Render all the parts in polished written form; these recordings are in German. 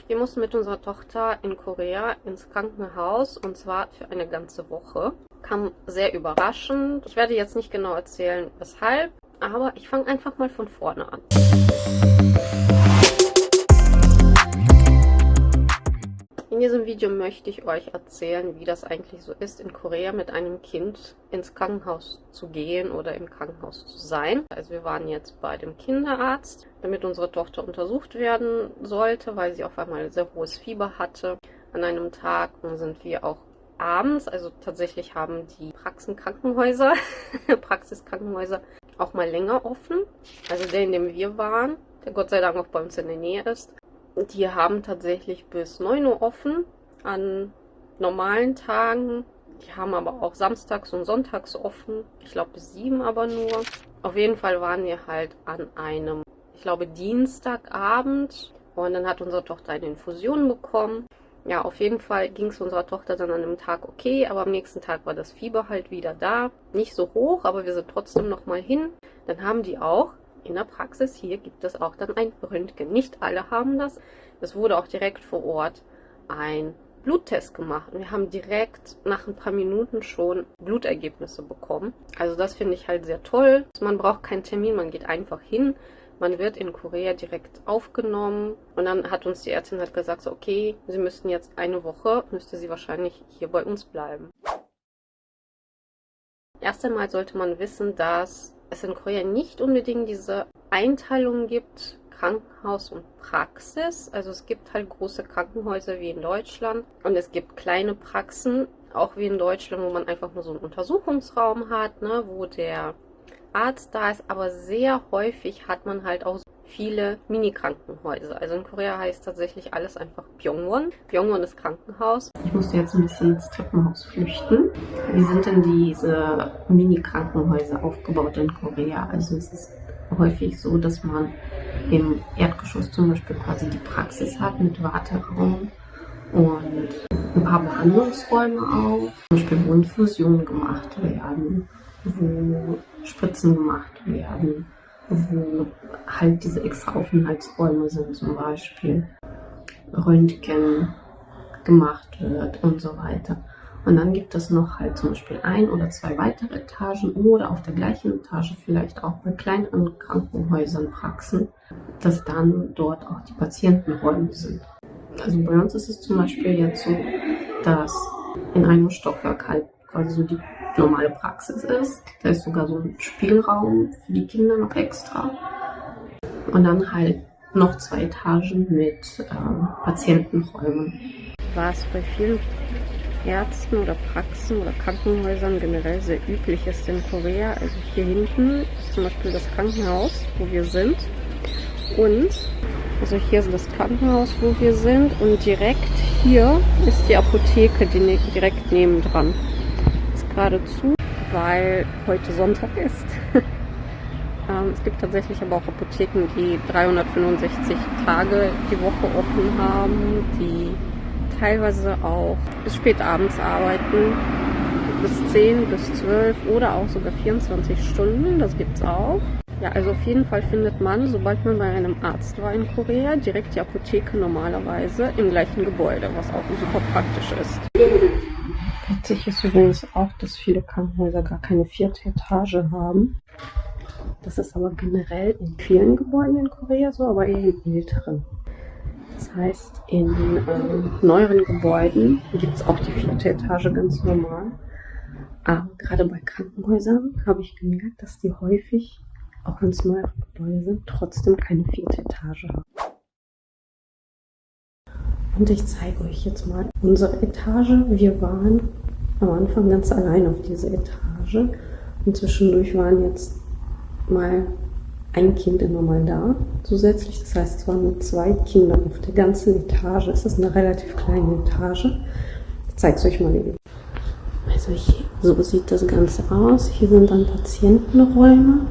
Wir mussten mit unserer Tochter in Korea ins Krankenhaus und zwar für eine ganze Woche. Kam sehr überraschend. Ich werde jetzt nicht genau erzählen, weshalb, aber ich fange einfach mal von vorne an. In diesem Video möchte ich euch erzählen, wie das eigentlich so ist, in Korea mit einem Kind ins Krankenhaus zu gehen oder im Krankenhaus zu sein. Also wir waren jetzt bei dem Kinderarzt, damit unsere Tochter untersucht werden sollte, weil sie auf einmal sehr hohes Fieber hatte. An einem Tag sind wir auch abends, also tatsächlich haben die Praxiskrankenhäuser auch mal länger offen. Also der, in dem wir waren, der Gott sei Dank auch bei uns in der Nähe ist. Die haben tatsächlich bis 9 Uhr offen an normalen Tagen. Die haben aber auch samstags und sonntags offen. Ich glaube bis 7 aber nur. Auf jeden Fall waren wir halt an einem, ich glaube Dienstagabend. Und dann hat unsere Tochter eine Infusion bekommen. Ja, auf jeden Fall ging es unserer Tochter dann an dem Tag okay. Aber am nächsten Tag war das Fieber halt wieder da. Nicht so hoch, aber wir sind trotzdem nochmal hin. Dann haben die auch in der Praxis, hier gibt es auch dann ein Röntgen. Nicht alle haben das. Es wurde auch direkt vor Ort ein Bluttest gemacht. Und wir haben direkt nach ein paar Minuten schon Blutergebnisse bekommen. Also das finde ich halt sehr toll. Man braucht keinen Termin, man geht einfach hin. Man wird in Korea direkt aufgenommen. Und dann hat uns die Ärztin halt gesagt, so, okay, Sie müssten jetzt eine Woche, müsste sie wahrscheinlich hier bei uns bleiben. Erst einmal sollte man wissen, dass es in Korea nicht unbedingt diese Einteilung gibt, Krankenhaus und Praxis. Also es gibt halt große Krankenhäuser wie in Deutschland und es gibt kleine Praxen, auch wie in Deutschland, wo man einfach nur so einen Untersuchungsraum hat, ne, wo der Arzt da ist. Aber sehr häufig hat man halt auch viele Mini-Krankenhäuser. Also in Korea heißt tatsächlich alles einfach Byongwon. Byongwon ist Krankenhaus. Ich musste jetzt ein bisschen ins Treppenhaus flüchten. Wie sind denn diese Mini-Krankenhäuser aufgebaut in Korea? Also es ist häufig so, dass man im Erdgeschoss zum Beispiel quasi die Praxis hat mit Warteraum und ein paar Behandlungsräume auch. Zum Beispiel, wo Infusionen gemacht werden, wo Spritzen gemacht werden, wo halt diese extra Aufenthaltsräume sind, zum Beispiel Röntgen gemacht wird und so weiter. Und dann gibt es noch halt zum Beispiel 1 oder 2 weitere Etagen oder auf der gleichen Etage vielleicht auch bei kleineren Krankenhäusern, Praxen, dass dann dort auch die Patientenräume sind. Also bei uns ist es zum Beispiel jetzt so, dass in einem Stockwerk halt quasi so die normale Praxis ist. Da ist sogar so ein Spielraum für die Kinder noch extra. Und dann halt noch 2 Etagen mit Patientenräumen. Was bei vielen Ärzten oder Praxen oder Krankenhäusern generell sehr üblich ist in Korea. Also hier hinten ist zum Beispiel das Krankenhaus, wo wir sind. Und also hier ist das Krankenhaus, wo wir sind. Und direkt hier ist die Apotheke, die direkt nebendran. Ist gerade zu, weil heute Sonntag ist. Es gibt tatsächlich aber auch Apotheken, die 365 Tage die Woche offen haben, die teilweise auch bis spät abends arbeiten, bis 10, bis 12 oder auch sogar 24 Stunden, das gibt's auch. Ja, also auf jeden Fall findet man, sobald man bei einem Arzt war in Korea, direkt die Apotheke normalerweise im gleichen Gebäude, was auch super praktisch ist. Witzig ist übrigens auch, dass viele Krankenhäuser gar keine 4. Etage haben. Das ist aber generell in vielen Gebäuden in Korea so, aber eher in älteren. Das heißt, in neueren Gebäuden gibt es auch die 4. Etage ganz normal. Aber gerade bei Krankenhäusern habe ich gemerkt, dass die häufig, auch wenn es neuere Gebäude sind, trotzdem keine 4. Etage haben. Und ich zeige euch jetzt mal unsere Etage. Wir waren am Anfang ganz allein auf dieser Etage. Und zwischendurch waren jetzt mal ein Kind immer mal da zusätzlich. Das heißt, es waren nur 2 Kinder auf der ganzen Etage. Es ist eine relativ kleine Etage. Ich zeige es euch mal eben. Also so sieht das Ganze aus. Hier sind dann Patientenräume.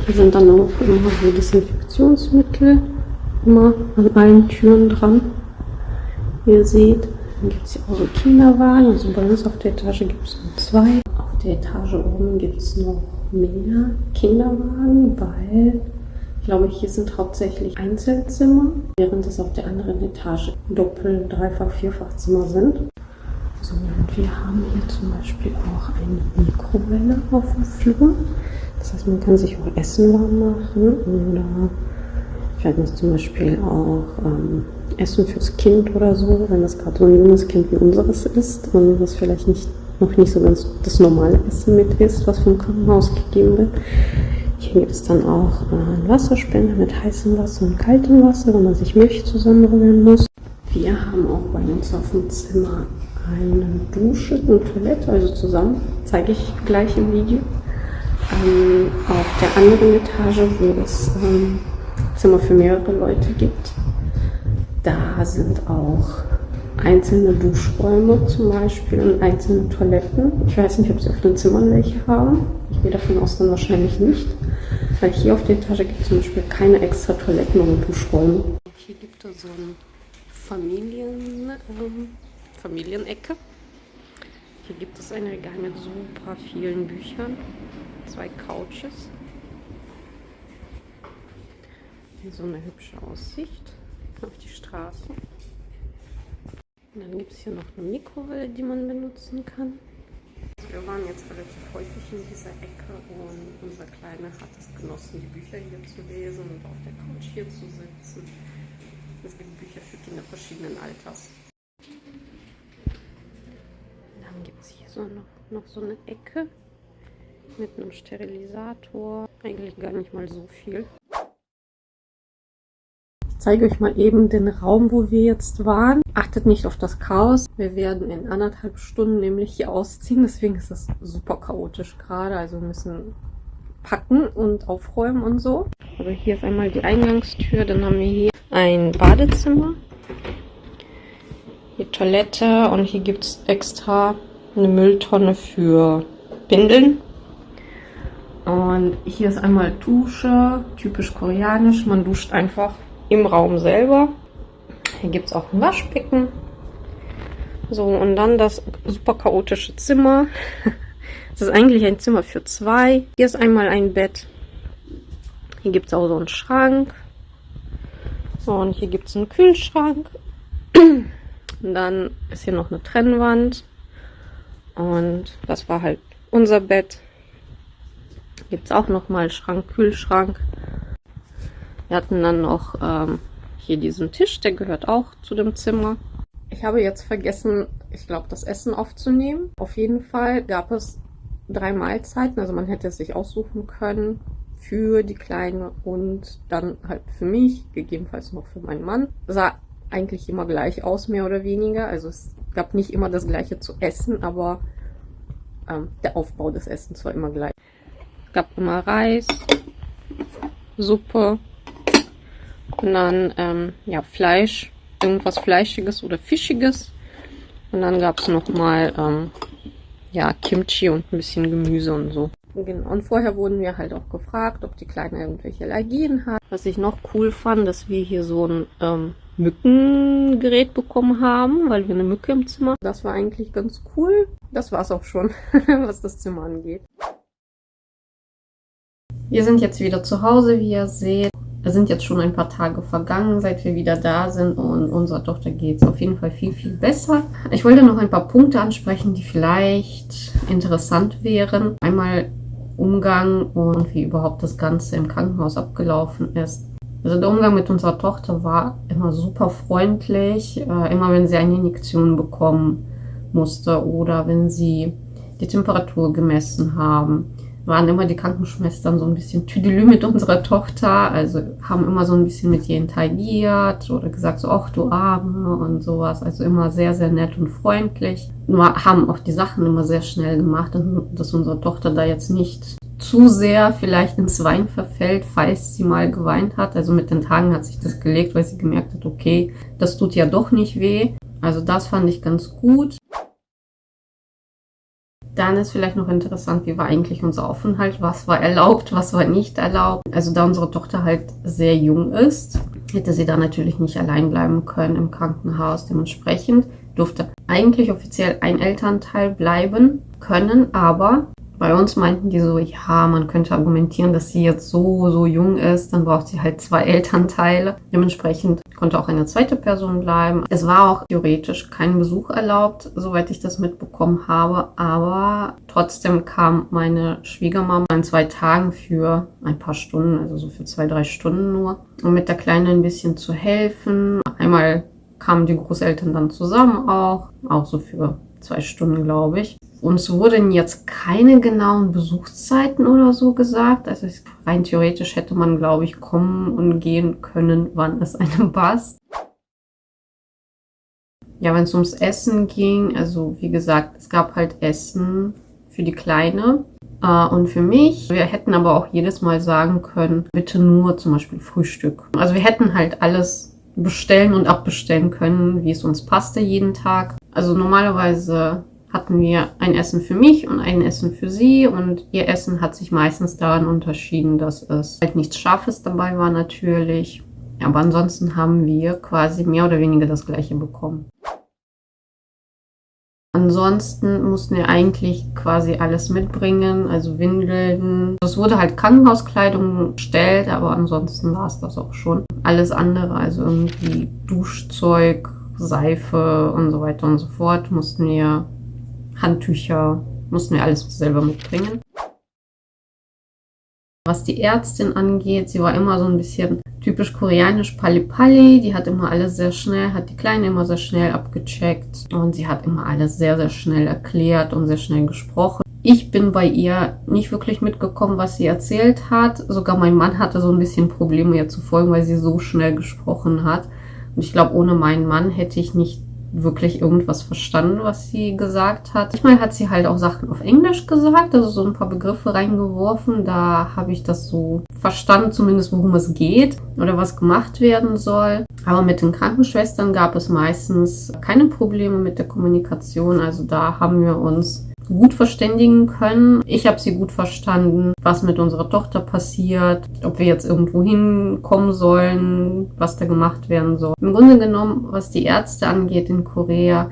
Hier sind dann auch immer so Desinfektionsmittel immer an allen Türen dran. Wie ihr seht, dann gibt es hier auch so Kinderwagen. Also bei uns auf der Etage gibt es nur 2. Auf der Etage oben gibt es noch mehr Kinderwagen, weil Ich glaube, hier sind hauptsächlich Einzelzimmer, während es auf der anderen Etage Doppel-, Dreifach-, Vierfachzimmer sind. So, und wir haben hier zum Beispiel auch eine Mikrowelle auf dem Flur. Das heißt, man kann sich auch Essen warm machen oder ich weiß nicht, zum Beispiel auch Essen fürs Kind oder so, wenn das gerade so ein junges Kind wie unseres ist und das vielleicht noch nicht so ganz das normale Essen mit ist, was vom Krankenhaus gegeben wird. Hier gibt es dann auch einen Wasserspender mit heißem Wasser und kaltem Wasser, wenn man sich Milch zusammenrühren muss. Wir haben auch bei uns auf dem Zimmer eine Dusche und Toilette, also zusammen, zeige ich gleich im Video. Auf der anderen Etage, wo es Zimmer für mehrere Leute gibt, da sind auch einzelne Duschräume zum Beispiel und einzelne Toiletten. Ich weiß nicht, ob sie auf den Zimmern welche haben. Ich gehe davon aus, dann wahrscheinlich nicht. Weil hier auf der Etage gibt es zum Beispiel keine extra Toiletten oder Duschräume. Hier gibt es so eine Familienecke. Hier gibt es ein Regal mit super vielen Büchern. 2 Couches. Hier so eine hübsche Aussicht auf die Straße. Und dann gibt es hier noch eine Mikrowelle, die man benutzen kann. Wir waren jetzt relativ häufig in dieser Ecke und unser Kleiner hat es genossen, die Bücher hier zu lesen und auf der Couch hier zu sitzen. Es gibt Bücher für Kinder verschiedenen Alters. Dann gibt es hier so noch so eine Ecke mit einem Sterilisator. Eigentlich gar nicht mal so viel. Ich zeige euch mal eben den Raum, wo wir jetzt waren. Achtet nicht auf das Chaos. Wir werden in 1,5 Stunden nämlich hier ausziehen. Deswegen ist es super chaotisch gerade. Also wir müssen packen und aufräumen und so. Aber hier ist einmal die Eingangstür. Dann haben wir hier ein Badezimmer. Hier Toilette. Und hier gibt es extra eine Mülltonne für Windeln. Und hier ist einmal Dusche. Typisch koreanisch. Man duscht einfach im Raum selber. Hier gibt es auch ein Waschbecken. So, und dann das super chaotische Zimmer. Das ist eigentlich ein Zimmer für 2. Hier ist einmal ein Bett. Hier gibt es auch so einen Schrank. Und hier gibt es einen Kühlschrank. Und dann ist hier noch eine Trennwand. Und das war halt unser Bett. Hier gibt es auch nochmal Schrank, Kühlschrank. Wir hatten dann noch hier diesen Tisch, der gehört auch zu dem Zimmer. Ich habe jetzt vergessen, ich glaube, das Essen aufzunehmen. Auf jeden Fall gab es 3 Mahlzeiten, also man hätte es sich aussuchen können für die Kleine und dann halt für mich, gegebenenfalls noch für meinen Mann. Sah eigentlich immer gleich aus, mehr oder weniger. Also es gab nicht immer das Gleiche zu essen, aber der Aufbau des Essens war immer gleich. Es gab immer Reis, Suppe, und dann Fleisch, irgendwas Fleischiges oder Fischiges. Und dann gab es nochmal Kimchi und ein bisschen Gemüse und so. Genau. Und vorher wurden wir halt auch gefragt, ob die Kleine irgendwelche Allergien hat. Was ich noch cool fand, dass wir hier so ein Mückengerät bekommen haben, weil wir eine Mücke im Zimmer. Das war eigentlich ganz cool. Das war es auch schon, was das Zimmer angeht. Wir sind jetzt wieder zu Hause, wie ihr seht. Es sind jetzt schon ein paar Tage vergangen, seit wir wieder da sind und unserer Tochter geht es auf jeden Fall viel, viel besser. Ich wollte noch ein paar Punkte ansprechen, die vielleicht interessant wären. Einmal Umgang und wie überhaupt das Ganze im Krankenhaus abgelaufen ist. Also der Umgang mit unserer Tochter war immer super freundlich, immer wenn sie eine Injektion bekommen musste oder wenn sie die Temperatur gemessen haben. Waren immer die Krankenschwestern so ein bisschen tüdelü mit unserer Tochter, also haben immer so ein bisschen mit ihr interagiert oder gesagt so, ach du Arme und sowas, also immer sehr, sehr nett und freundlich. Nur haben auch die Sachen immer sehr schnell gemacht, dass unsere Tochter da jetzt nicht zu sehr vielleicht ins Weinen verfällt, falls sie mal geweint hat. Also mit den Tagen hat sich das gelegt, weil sie gemerkt hat, okay, das tut ja doch nicht weh. Also das fand ich ganz gut. Dann ist vielleicht noch interessant, wie war eigentlich unser Aufenthalt, was war erlaubt, was war nicht erlaubt. Also da unsere Tochter halt sehr jung ist, hätte sie da natürlich nicht allein bleiben können im Krankenhaus. Dementsprechend durfte eigentlich offiziell ein Elternteil bleiben können, aber Bei uns meinten die so, ja, man könnte argumentieren, dass sie jetzt so jung ist, dann braucht sie halt 2 Elternteile. Dementsprechend konnte auch eine zweite Person bleiben. Es war auch theoretisch kein Besuch erlaubt, soweit ich das mitbekommen habe, aber trotzdem kam meine Schwiegermama an 2 Tagen für ein paar Stunden, also so für 2, 3 Stunden nur, um mit der Kleinen ein bisschen zu helfen. Einmal kamen die Großeltern dann zusammen auch so für 2 Stunden, glaube ich. Uns wurden jetzt keine genauen Besuchszeiten oder so gesagt. Also rein theoretisch hätte man, glaube ich, kommen und gehen können, wann es einem passt. Ja, wenn es ums Essen ging, also wie gesagt, es gab halt Essen für die Kleine und für mich. Wir hätten aber auch jedes Mal sagen können, bitte nur zum Beispiel Frühstück. Also wir hätten halt alles bestellen und abbestellen können, wie es uns passte jeden Tag. Also normalerweise hatten wir ein Essen für mich und ein Essen für sie und ihr Essen hat sich meistens daran unterschieden, dass es halt nichts Scharfes dabei war natürlich. Aber ansonsten haben wir quasi mehr oder weniger das Gleiche bekommen. Ansonsten mussten wir eigentlich quasi alles mitbringen, also Windeln. Es wurde halt Krankenhauskleidung bestellt, aber ansonsten war es das auch schon. Alles andere, also irgendwie Duschzeug, Seife und so weiter und so fort, Handtücher, mussten wir alles selber mitbringen. Was die Ärztin angeht, sie war immer so ein bisschen typisch koreanisch Pali-Pali. Die hat immer alles sehr schnell, hat die Kleine immer sehr schnell abgecheckt und sie hat immer alles sehr, sehr schnell erklärt und sehr schnell gesprochen. Ich bin bei ihr nicht wirklich mitgekommen, was sie erzählt hat. Sogar mein Mann hatte so ein bisschen Probleme, ihr zu folgen, weil sie so schnell gesprochen hat. Und ich glaube, ohne meinen Mann hätte ich nicht wirklich irgendwas verstanden, was sie gesagt hat. Manchmal hat sie halt auch Sachen auf Englisch gesagt, also so ein paar Begriffe reingeworfen. Da habe ich das so verstanden, zumindest worum es geht oder was gemacht werden soll. Aber mit den Krankenschwestern gab es meistens keine Probleme mit der Kommunikation. Also da haben wir uns gut verständigen können. Ich habe sie gut verstanden, was mit unserer Tochter passiert, ob wir jetzt irgendwo hinkommen sollen, was da gemacht werden soll. Im Grunde genommen, was die Ärzte angeht in Korea,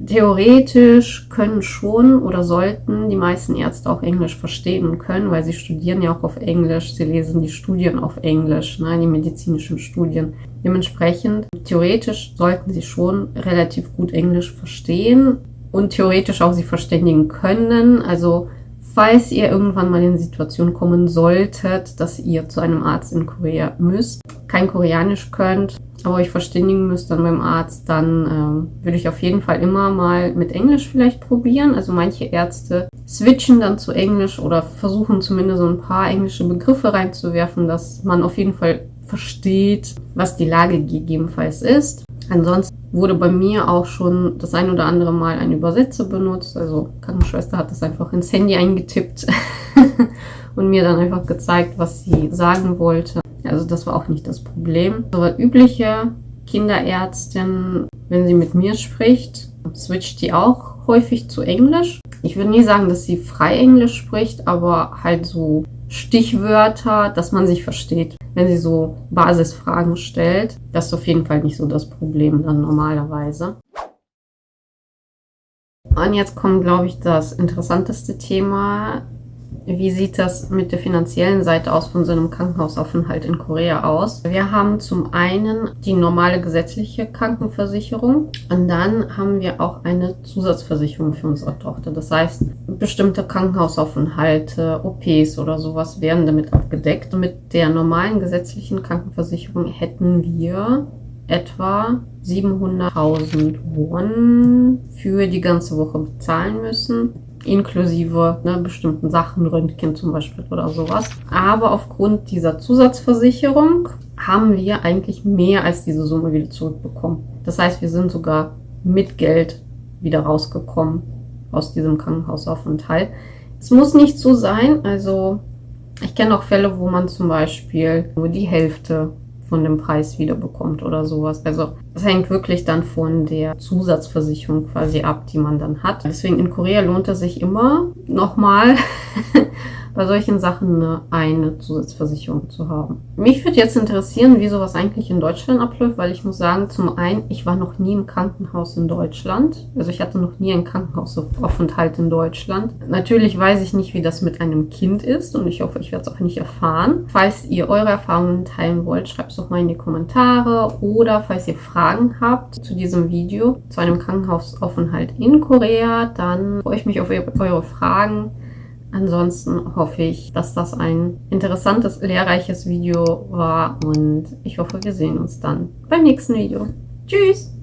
theoretisch können schon oder sollten die meisten Ärzte auch Englisch verstehen und können, weil sie studieren ja auch auf Englisch, sie lesen die Studien auf Englisch, die medizinischen Studien. Dementsprechend, theoretisch sollten sie schon relativ gut Englisch verstehen und theoretisch auch sie verständigen können. Also falls ihr irgendwann mal in die Situation kommen solltet, dass ihr zu einem Arzt in Korea müsst, kein Koreanisch könnt, aber euch verständigen müsst dann beim Arzt, dann würde ich auf jeden Fall immer mal mit Englisch vielleicht probieren. Also manche Ärzte switchen dann zu Englisch oder versuchen zumindest so ein paar englische Begriffe reinzuwerfen, dass man auf jeden Fall versteht, was die Lage gegebenenfalls ist. Ansonsten wurde bei mir auch schon das ein oder andere Mal ein Übersetzer benutzt. Also Krankenschwester hat das einfach ins Handy eingetippt und mir dann einfach gezeigt, was sie sagen wollte. Also das war auch nicht das Problem. Aber übliche Kinderärztin, wenn sie mit mir spricht, switcht die auch häufig zu Englisch. Ich würde nie sagen, dass sie frei Englisch spricht, aber halt so Stichwörter, dass man sich versteht. Wenn sie so Basisfragen stellt, das ist auf jeden Fall nicht so das Problem dann normalerweise. Und jetzt kommt, glaube ich, das interessanteste Thema. Wie sieht das mit der finanziellen Seite aus von so einem Krankenhausaufenthalt in Korea aus? Wir haben zum einen die normale gesetzliche Krankenversicherung und dann haben wir auch eine Zusatzversicherung für unsere Tochter. Das heißt, bestimmte Krankenhausaufenthalte, OPs oder sowas werden damit abgedeckt. Mit der normalen gesetzlichen Krankenversicherung hätten wir etwa 700.000 Won für die ganze Woche bezahlen müssen. Inklusive bestimmten Sachen, Röntgen zum Beispiel oder sowas. Aber aufgrund dieser Zusatzversicherung haben wir eigentlich mehr als diese Summe wieder zurückbekommen. Das heißt, wir sind sogar mit Geld wieder rausgekommen aus diesem Krankenhausaufenthalt. Es muss nicht so sein. Also ich kenne auch Fälle, wo man zum Beispiel nur die Hälfte von dem Preis wieder bekommt oder sowas. Also das hängt wirklich dann von der Zusatzversicherung quasi ab, die man dann hat. Deswegen in Korea lohnt es sich immer nochmal bei solchen Sachen eine Zusatzversicherung zu haben. Mich würde jetzt interessieren, wie sowas eigentlich in Deutschland abläuft, weil ich muss sagen, zum einen, ich war noch nie im Krankenhaus in Deutschland. Also ich hatte noch nie einen Krankenhausaufenthalt in Deutschland. Natürlich weiß ich nicht, wie das mit einem Kind ist und ich hoffe, ich werde es auch nicht erfahren. Falls ihr eure Erfahrungen teilen wollt, schreibt es doch mal in die Kommentare oder falls ihr Fragen habt zu diesem Video, zu einem Krankenhausaufenthalt in Korea, dann freue ich mich auf eure Fragen. Ansonsten hoffe ich, dass das ein interessantes, lehrreiches Video war und ich hoffe, wir sehen uns dann beim nächsten Video. Tschüss!